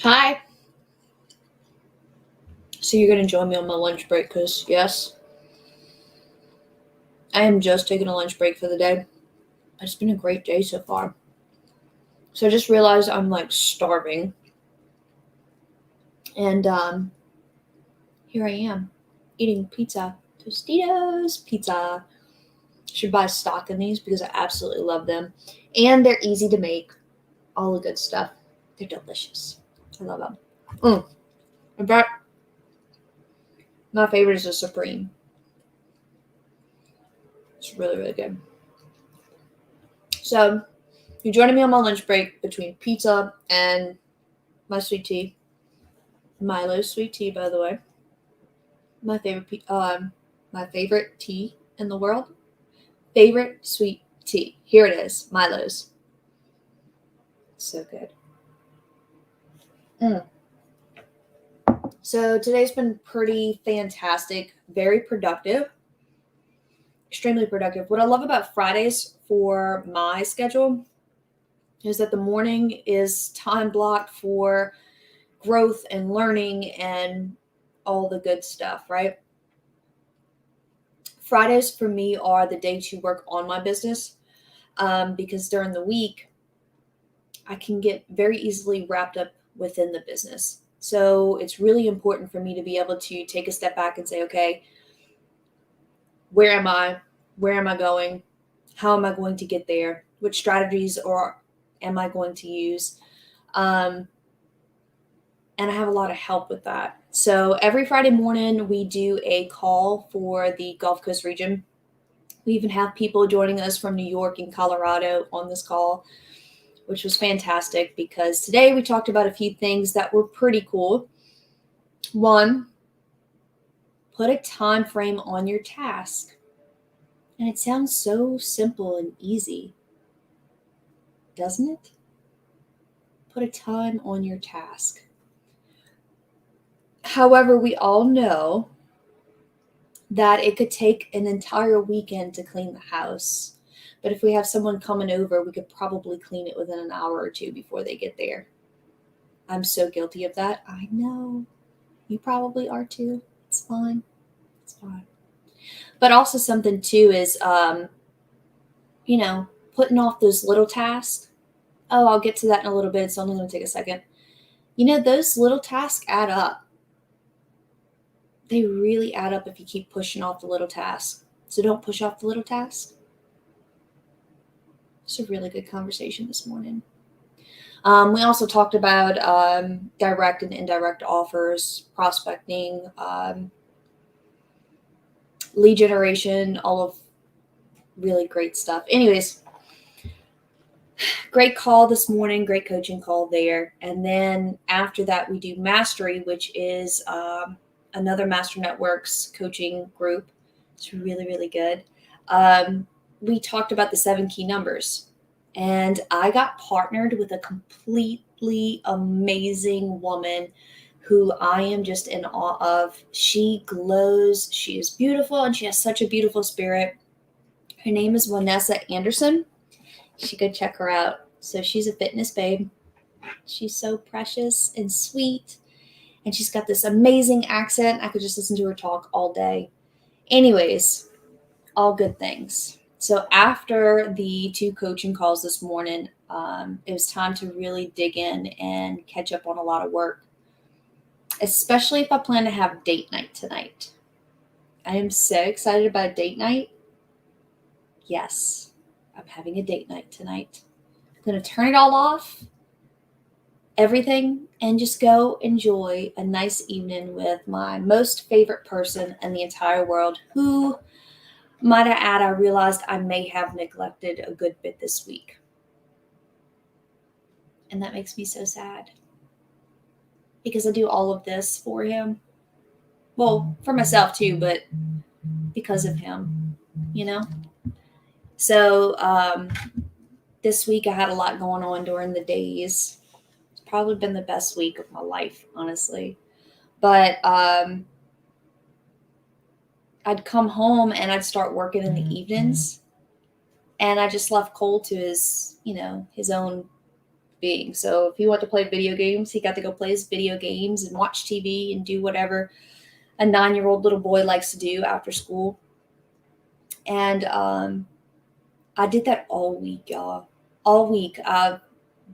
Hi. So you're gonna join me on my lunch break? Cause yes, I am just taking a lunch break for the day. It's been a great day so far. So I just realized I'm like starving, and here I am eating pizza, Tostitos pizza. Should buy stock in these because I absolutely love them, and they're easy to make. All the good stuff. They're delicious. I love them. In fact, my favorite is the Supreme. It's really really good. So you're joining me on my lunch break between pizza and my sweet tea. Milo's sweet tea, by the way. My favorite, my favorite tea in the world. Favorite sweet tea. Here it is, Milo's. So good. Mm. So today's been pretty fantastic, very productive, extremely productive. What I love about Fridays for my schedule is that the morning is time blocked for growth and learning and all the good stuff, right? Fridays for me are the day to work on my business because during the week, I can get very easily wrapped up within the business. So it's really important for me to be able to take a step back and say, okay, where am I? Where am I going? How am I going to get there? Which strategies or am I going to use? Um, and I have a lot of help with that. So every Friday morning, we do a call for the Gulf Coast region. We even have people joining us from New York and Colorado on this call, which was fantastic because today we talked about a few things that were pretty cool. One, put a time frame on your task. And it sounds so simple and easy, doesn't it? Put a time on your task. However, we all know that it could take an entire weekend to clean the house. But if we have someone coming over, we could probably clean it within an hour or two before they get there. I'm so guilty of that. I know. You probably are too. It's fine. It's fine. But also something too is you know, putting off those little tasks. Oh, I'll get to that in a little bit. It's only going to take a second. You know, those little tasks add up. They really add up if you keep pushing off the little tasks. So don't push off the little tasks. It's a really good conversation this morning. We also talked about direct and indirect offers, prospecting, lead generation, all of really great stuff. Anyways, great call this morning, great coaching call there. And then after that, we do Mastery, which is another Master Networks coaching group. It's really, really good. We talked about the 7 key numbers, and I got partnered with a completely amazing woman who I am just in awe of. She glows, she is beautiful, and she has such a beautiful spirit. Her name is Vanessa Anderson. You should go check her out. So she's a fitness babe. She's so precious and sweet. And she's got this amazing accent. I could just listen to her talk all day. Anyways, all good things. So after the 2 coaching calls this morning, it was time to really dig in and catch up on a lot of work, especially if I plan to have date night tonight. I am so excited about date night. Yes, I'm having a date night tonight. I'm going to turn it all off, everything, and just go enjoy a nice evening with my most favorite person in the entire world, who, might I add, I realized I may have neglected a good bit this week. And that makes me so sad because I do all of this for him. Well, for myself too, but because of him, you know? So this week I had a lot going on during the days. It's probably been the best week of my life, honestly. But I'd come home and I'd start working in the evenings. And I just left Cole to his, his own being. So if he wanted to play video games, he got to go play his video games and watch TV and do whatever a 9-year-old little boy likes to do after school. And I did that all week, y'all. All week. I've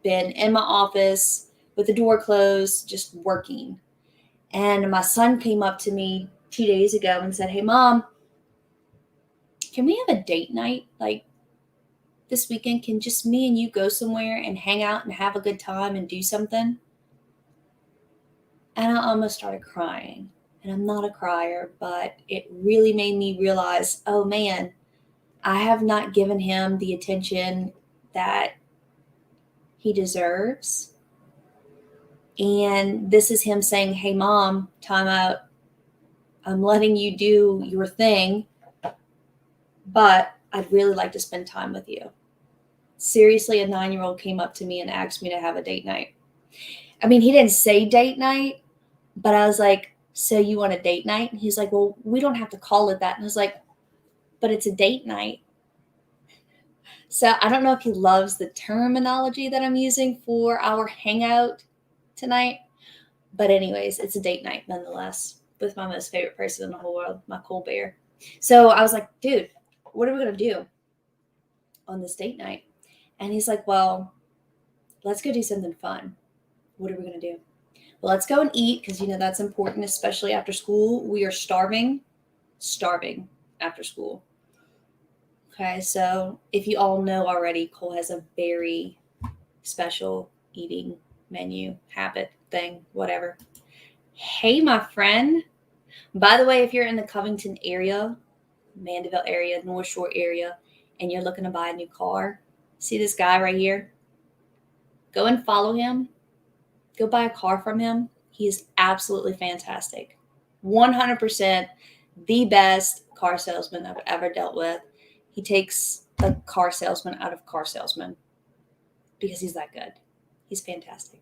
been in my office with the door closed, just working. And my son came up to me 2 days ago and said, "Hey, Mom, can we have a date night? Like this weekend, can just me and you go somewhere and hang out and have a good time and do something?" And I almost started crying. And I'm not a crier, but it really made me realize, oh man, I have not given him the attention that he deserves. And this is him saying, "Hey, Mom, time out. I'm letting you do your thing, but I'd really like to spend time with you." Seriously, a 9-year-old came up to me and asked me to have a date night. I mean, he didn't say date night, but I was like, "So you want a date night?" And he's like, "Well, we don't have to call it that." And I was like, "But it's a date night." So I don't know if he loves the terminology that I'm using for our hangout tonight. But anyways, it's a date night nonetheless with my most favorite person in the whole world, my cool bear. So I was like, "Dude, what are we going to do on this date night?" And he's like, "Well, let's go do something fun." "What are we going to do?" "Well, let's go and eat because, that's important, especially after school. We are starving after school." Okay, so if you all know already, Cole has a very special eating menu, habit, thing, whatever. Hey, my friend. By the way, if you're in the Covington area, Mandeville area, North Shore area, and you're looking to buy a new car, see this guy right here? Go and follow him. Go buy a car from him. He is absolutely fantastic. 100% the best car salesman I've ever dealt with. He takes a car salesman out of car salesman because he's that good. He's fantastic.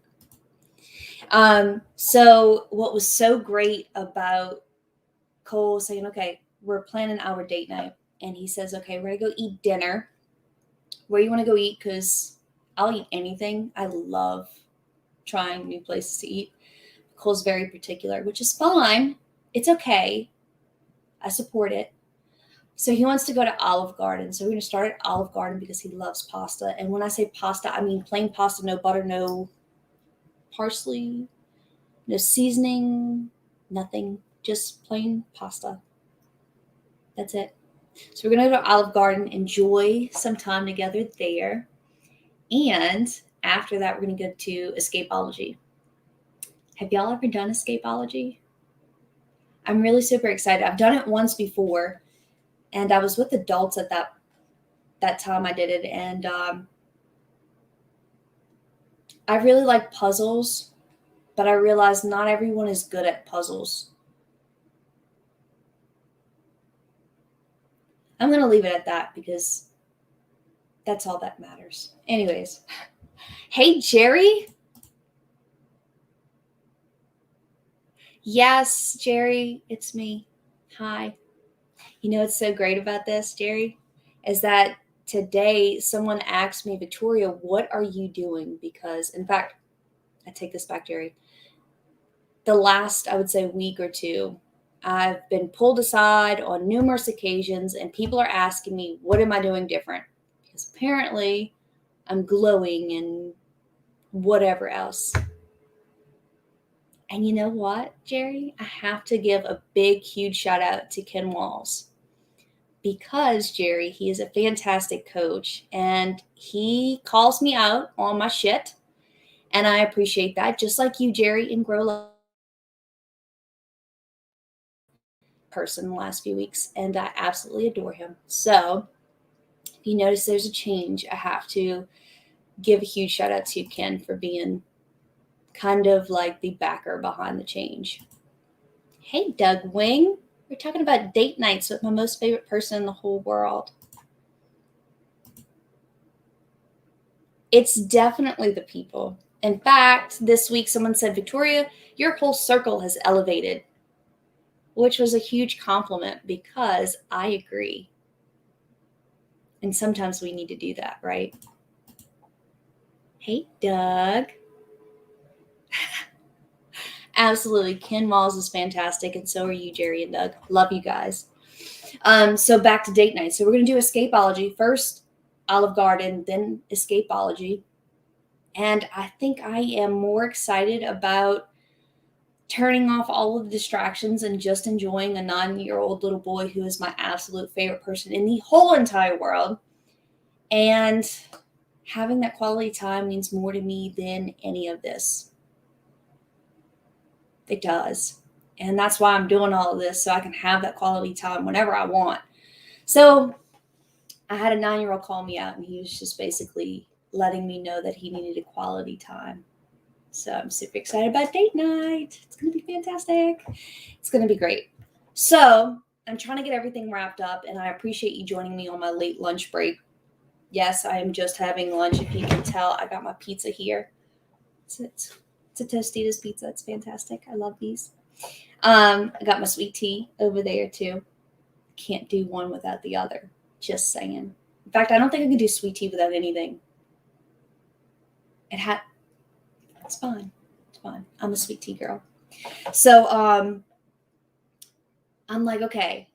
So what was so great about Cole saying, "Okay, we're planning our date night," and he says, "Okay, we're gonna go eat dinner. Where you want to go eat? Because I'll eat anything. I love trying new places to eat." Cole's very particular, which is fine. It's okay. I support it. So he wants to go to Olive Garden. So we're going to start at Olive Garden because he loves pasta. And when I say pasta, I mean plain pasta, no butter, no parsley, no seasoning, nothing. Just plain pasta. That's it. So we're going to go to Olive Garden, enjoy some time together there. And after that, we're going to go to Escapology. Have y'all ever done Escapology? I'm really super excited. I've done it once before, and I was with adults at that time I did it, and I really like puzzles, but I realized not everyone is good at puzzles. I'm going to leave it at that because that's all that matters. Anyways, hey, Jerry. Yes, Jerry, it's me. Hi. You know what's so great about this, Jerry, is that today someone asked me, "Victoria, what are you doing?" Because, in fact, I take this back, Jerry. The last, I would say, week or two, I've been pulled aside on numerous occasions, and people are asking me, "What am I doing different?" Because apparently I'm glowing and whatever else. And you know what, Jerry? I have to give a big, huge shout out to Ken Walls. Because, Jerry, he is a fantastic coach and he calls me out on my shit. And I appreciate that. Just like you, Jerry, in Grow person the last few weeks. And I absolutely adore him. So if you notice there's a change, I have to give a huge shout out to Ken for being kind of like the backer behind the change. Hey, Doug Wing. We're talking about date nights with my most favorite person in the whole world. It's definitely the people. In fact, this week someone said, "Victoria, your whole circle has elevated," which was a huge compliment because I agree. And sometimes we need to do that, right? Hey, Doug. Absolutely. Ken Walls is fantastic, and so are you, Jerry and Doug. Love you guys. So back to date night. So we're going to do escapology first, Olive Garden, then escapology. And I think I am more excited about turning off all of the distractions and just enjoying a 9-year-old little boy who is my absolute favorite person in the whole entire world. And having that quality time means more to me than any of this. It does. And that's why I'm doing all of this, so I can have that quality time whenever I want. So I had a 9-year-old call me out, and he was just basically letting me know that he needed a quality time. So I'm super excited about date night. It's going to be fantastic. It's going to be great. So I'm trying to get everything wrapped up, and I appreciate you joining me on my late lunch break. Yes, I am just having lunch. If you can tell, I got my pizza here. It's a Tostitos pizza. It's fantastic. I love these. I got my sweet tea over there too. Can't do one without the other. Just saying. In fact, I don't think I can do sweet tea without anything. It's fine. It's fine. I'm a sweet tea girl. So I'm like, okay,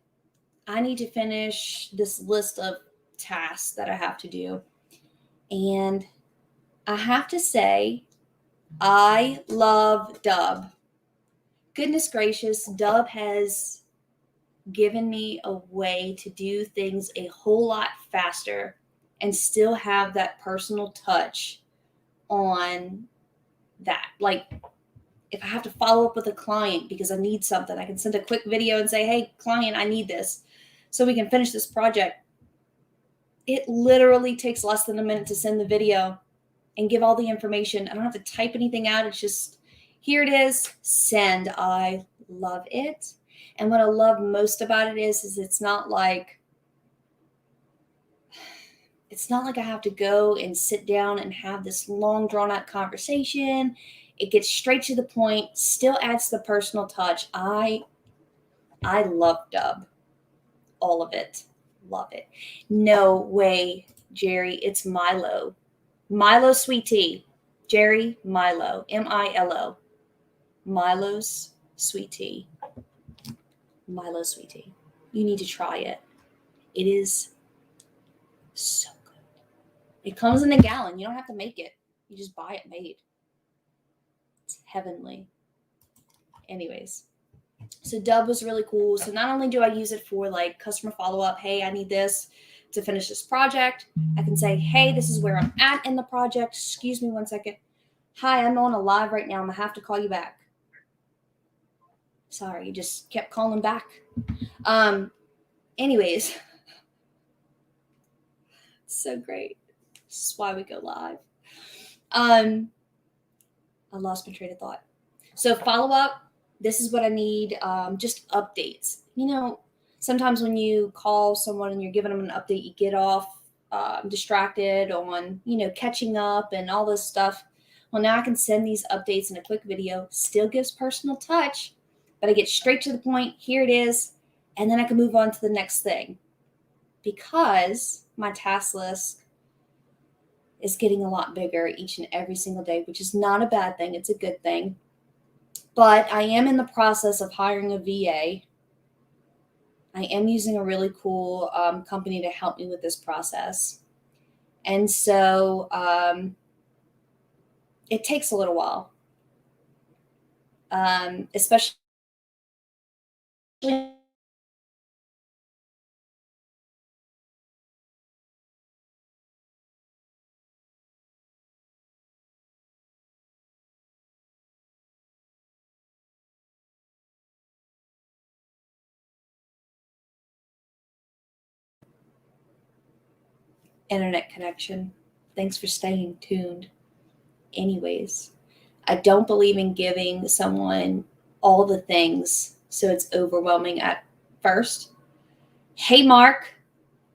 I need to finish this list of tasks that I have to do. And I have to say, I love Dubb. Goodness gracious, Dubb has given me a way to do things a whole lot faster and still have that personal touch on that. Like, if I have to follow up with a client because I need something, I can send a quick video and say, hey, client, I need this so we can finish this project. It literally takes less than a minute to send the video and give all the information. I don't have to type anything out. It's just, here it is, send. I love it. And what I love most about it is it's not like I have to go and sit down and have this long drawn out conversation. It gets straight to the point, still adds the personal touch. I love Dubb. All of it. Love it. No way, Jerry. It's Milo. Milo sweet tea. Jerry, Milo. Milo. Milo's sweet tea. Milo sweet tea. You need to try it. It is so good. It comes in a gallon. You don't have to make it. You just buy it made. It's heavenly. Anyways, so Dubb was really cool. So not only do I use it for like customer follow-up, hey, I need this to finish this project. I can say, hey, this is where I'm at in the project. Excuse me 1 second. Hi, I'm on a live right now. I'm going to have to call you back. Sorry, you just kept calling back. Anyways, so great. This is why we go live. I lost my train of thought. So follow up. This is what I need. Just updates. You know, sometimes when you call someone and you're giving them an update, you get off distracted on, catching up and all this stuff. Well, now I can send these updates in a quick video. Still gives personal touch, but I get straight to the point. Here it is. And then I can move on to the next thing because my task list is getting a lot bigger each and every single day, which is not a bad thing. It's a good thing. But I am in the process of hiring a VA. I am using a really cool company to help me with this process. And so it takes a little while, especially internet connection. Thanks for staying tuned. Anyways, I don't believe in giving someone all the things so it's overwhelming at first. Hey, Mark,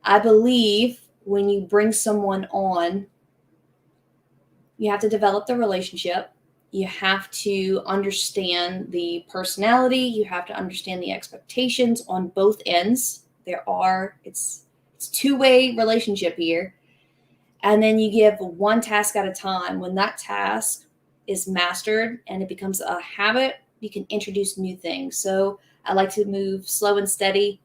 I believe when you bring someone on, you have to develop the relationship. You have to understand the personality. You have to understand the expectations on both ends. It's two-way relationship here. And then you give one task at a time. When that task is mastered and it becomes a habit, you can introduce new things. So I like to move slow and steady,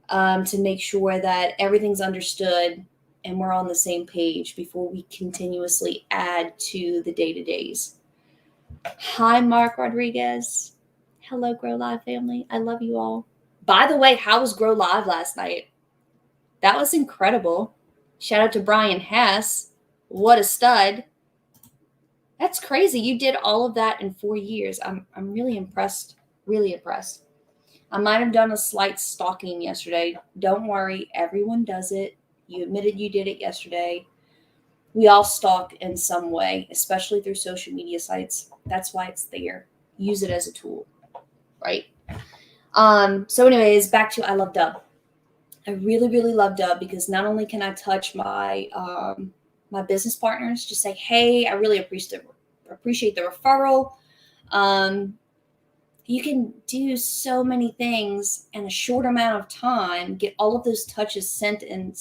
to make sure that everything's understood and we're on the same page before we continuously add to the day-to-days. Hi, Mark Rodriguez. Hello, Grow Live family. I love you all. By the way, how was Grow Live last night? That was incredible. Shout out to Brian Hess. What a stud. That's crazy. You did all of that in 4 years. I'm really impressed. Really impressed. I might have done a slight stalking yesterday. Don't worry, everyone does it. You admitted you did it yesterday. We all stalk in some way, especially through social media sites. That's why it's there. Use it as a tool, right? So anyways, back to I love Dubb. I really, really love Dubb because not only can I touch my business partners, just say, hey, I really appreciate the referral. You can do so many things in a short amount of time, get all of those touches sent, and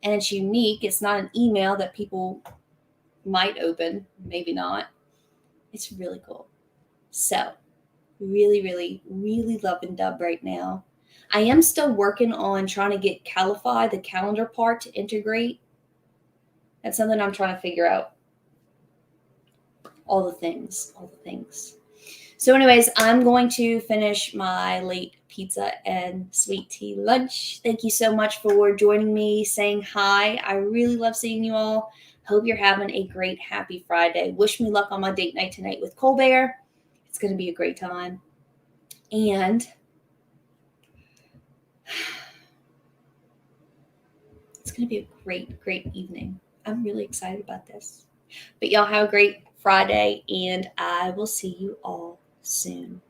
it's unique. It's not an email that people might open, maybe not. It's really cool. So, really, really, really loving Dubb right now. I am still working on trying to get Calify, the calendar part, to integrate. That's something I'm trying to figure out. All the things. So, anyways, I'm going to finish my late pizza and sweet tea lunch. Thank you so much for joining me, saying hi. I really love seeing you all. Hope you're having a great, happy Friday. Wish me luck on my date night tonight with Colbert. It's going to be a great time. And it's going to be a great, great evening. I'm really excited about this. But y'all have a great Friday, and I will see you all soon.